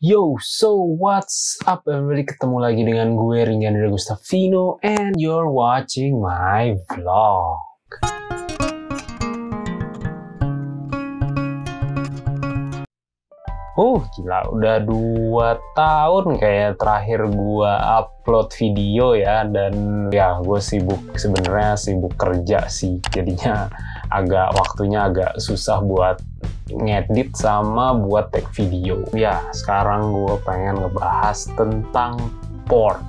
Yo, so what's up everybody? Ketemu lagi dengan gue Ringan dari Gustavino and you're watching my vlog. Gila, udah 2 tahun kayak terakhir gue upload video ya. Dan ya gue sebenarnya sibuk kerja sih. Jadinya waktunya agak susah buat ngedit sama buat take video. Ya, sekarang gue pengen ngebahas tentang port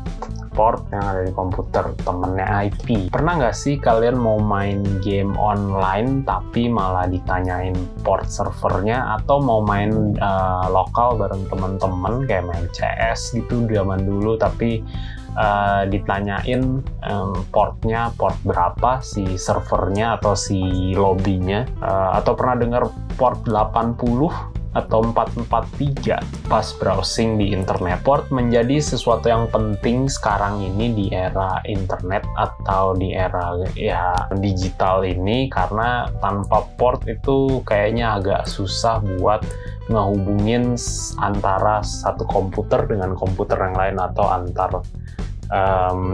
yang ada di komputer, temennya IP. Pernah nggak sih kalian mau main game online tapi malah ditanyain port servernya, atau mau main lokal bareng temen-temen kayak main CS gitu zaman dulu, tapi ditanyain port berapa, si servernya atau si lobbynya, atau pernah dengar port 80 atau 443 pas browsing di internet. Port menjadi sesuatu yang penting sekarang ini di era internet atau di era ya digital ini, karena tanpa port itu kayaknya agak susah buat ngehubungin antara satu komputer dengan komputer yang lain atau antar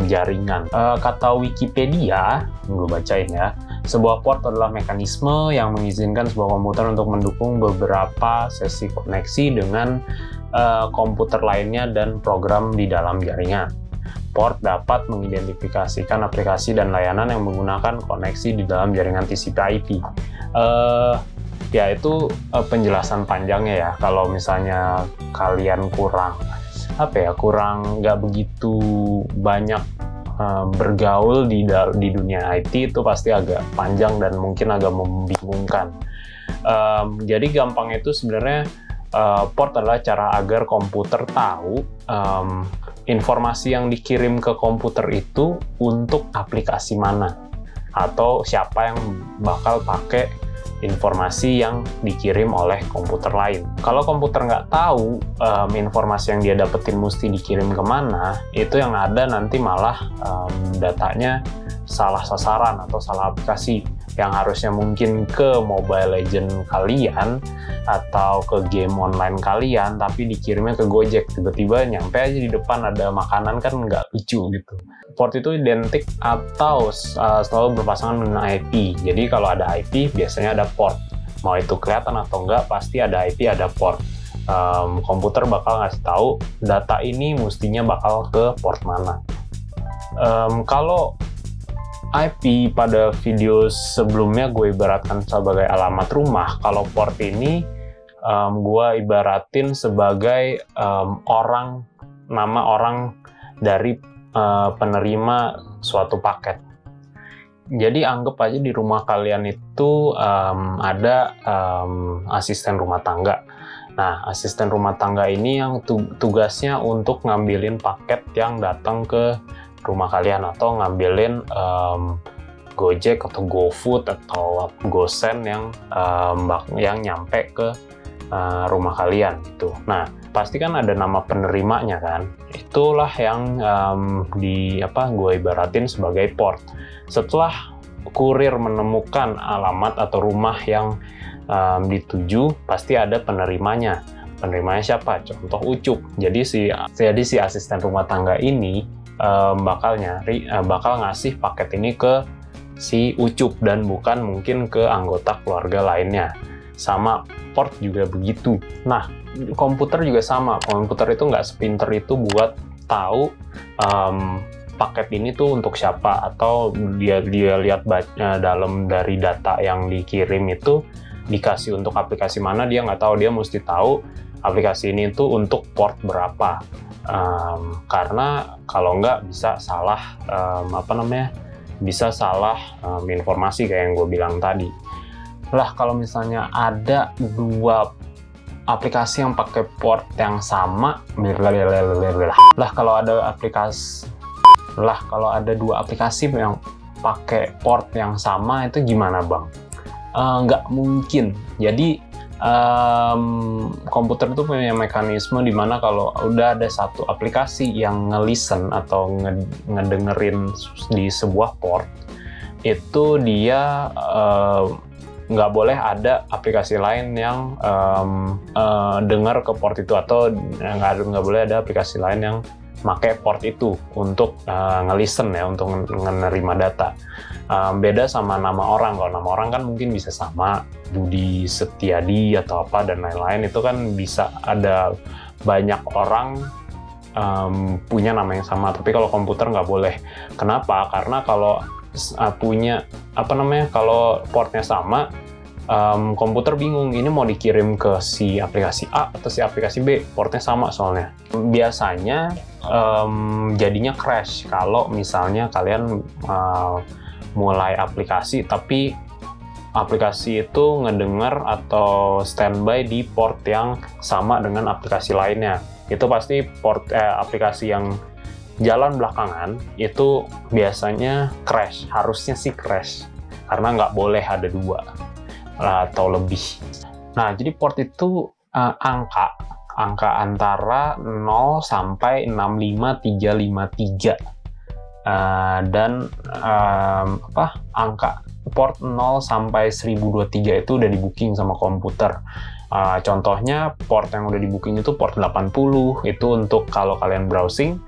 jaringan. Kata Wikipedia, gue bacain ya, sebuah port adalah mekanisme yang mengizinkan sebuah komputer untuk mendukung beberapa sesi koneksi dengan komputer lainnya dan program di dalam jaringan. Port dapat mengidentifikasikan aplikasi dan layanan yang menggunakan koneksi di dalam jaringan TCP/IP. Ya itu penjelasan panjangnya ya. Kalau misalnya kalian kurang nggak begitu banyak bergaul di dunia IT, itu pasti agak panjang dan mungkin agak membingungkan. Jadi gampangnya itu sebenarnya port adalah cara agar komputer tahu informasi yang dikirim ke komputer itu untuk aplikasi mana, atau siapa yang bakal pakai informasi yang dikirim oleh komputer lain. Kalau komputer nggak tahu informasi yang dia dapetin mesti dikirim kemana, itu yang ada nanti malah datanya salah sasaran atau salah aplikasi, yang harusnya mungkin ke Mobile Legend kalian atau ke game online kalian, tapi dikirimnya ke Gojek. Tiba-tiba nyampe aja di depan ada makanan, kan nggak lucu gitu. Port itu identik atau selalu berpasangan dengan IP. Jadi kalau ada IP biasanya ada port. Mau itu kelihatan atau enggak, pasti ada IP, ada port. Komputer bakal ngasih tahu data ini mestinya bakal ke port mana. Kalau IP pada video sebelumnya gue ibaratkan sebagai alamat rumah, kalau port ini gue ibaratin sebagai nama orang dari penerima suatu paket. Jadi anggap aja di rumah kalian itu ada asisten rumah tangga. Nah, asisten rumah tangga ini yang tugasnya untuk ngambilin paket yang datang ke rumah kalian, atau ngambilin Gojek atau GoFood atau GoSend yang nyampe ke rumah kalian gitu. Nah, pasti kan ada nama penerimanya kan. Itulah yang gue ibaratin sebagai port. Setelah kurir menemukan alamat atau rumah yang dituju, pasti ada penerimanya. Penerimanya siapa? Contoh Ucup. Jadi si asisten rumah tangga ini bakal ngasih paket ini ke si Ucup dan bukan mungkin ke anggota keluarga lainnya. Sama port juga begitu. Nah, komputer juga sama. Komputer itu nggak sepinter itu buat tahu paket ini tuh untuk siapa, atau dia lihat dalam dari data yang dikirim itu dikasih untuk aplikasi mana, dia nggak tahu. Dia mesti tahu aplikasi ini tuh untuk port berapa. Karena kalau nggak bisa salah informasi kayak yang gue bilang tadi. Lah, kalau misalnya ada 2 aplikasi yang pakai port yang sama, kalau ada 2 aplikasi yang pakai port yang sama, itu gimana bang? Nggak mungkin. Jadi komputer itu punya mekanisme di mana kalau udah ada satu aplikasi yang nge-listen atau ngedengerin di sebuah port, itu dia nggak boleh ada aplikasi lain yang dengar ke port itu, atau nggak boleh ada aplikasi lain yang pakai port itu untuk nge-listen ya, untuk menerima data. Beda sama nama orang. Kalau nama orang kan mungkin bisa sama, Budi Setiadi atau apa dan lain-lain, itu kan bisa ada banyak orang punya nama yang sama. Tapi kalau komputer nggak boleh. Kenapa? Karena kalau punya kalau portnya sama, komputer bingung ini mau dikirim ke si aplikasi A atau si aplikasi B, portnya sama soalnya. Biasanya jadinya crash kalau misalnya kalian mulai aplikasi tapi aplikasi itu ngedenger atau standby di port yang sama dengan aplikasi lainnya. Itu pasti aplikasi yang jalan belakangan itu biasanya crash, harusnya sih crash, karena nggak boleh ada 2 atau lebih. Nah, jadi port itu angka antara 0 sampai 65353 dan angka port 0 sampai 1023 itu udah di booking sama komputer. Contohnya port yang udah di booking itu port 80, itu untuk kalau kalian browsing,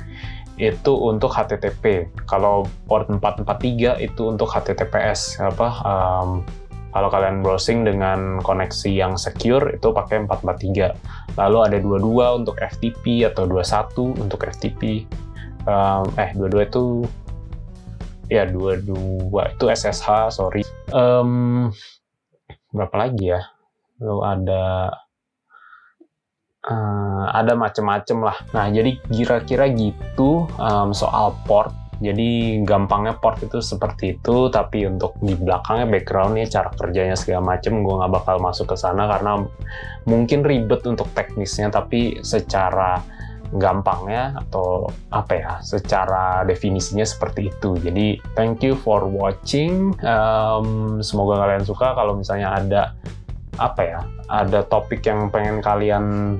itu untuk HTTP. Kalau port 443 itu untuk HTTPS. Kalau kalian browsing dengan koneksi yang secure itu pakai 443. Lalu ada 22 untuk FTP atau 21 untuk FTP. 22 itu ya 22 itu SSH, sorry. Berapa lagi ya? Lalu ada macem-macem lah. Nah, jadi kira-kira gitu soal port. Jadi gampangnya port itu seperti itu, tapi untuk di belakangnya backgroundnya, cara kerjanya segala macem, gue nggak bakal masuk ke sana karena mungkin ribet untuk teknisnya, tapi secara gampangnya atau secara definisinya seperti itu. Jadi thank you for watching. Semoga kalian suka. Kalau misalnya ada topik yang pengen kalian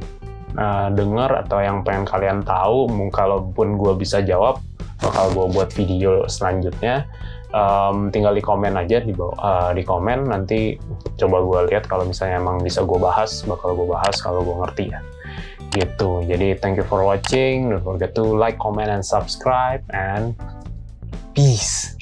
dengar atau yang pengen kalian tahu, kalaupun gue bisa jawab, bakal gue buat video selanjutnya. Tinggal di komen aja di bawah, di komen, nanti coba gue lihat kalau misalnya emang bisa gue bahas, bakal gue bahas kalau gue ngerti ya gitu. Jadi thank you for watching, don't forget to like, comment, and subscribe, and peace.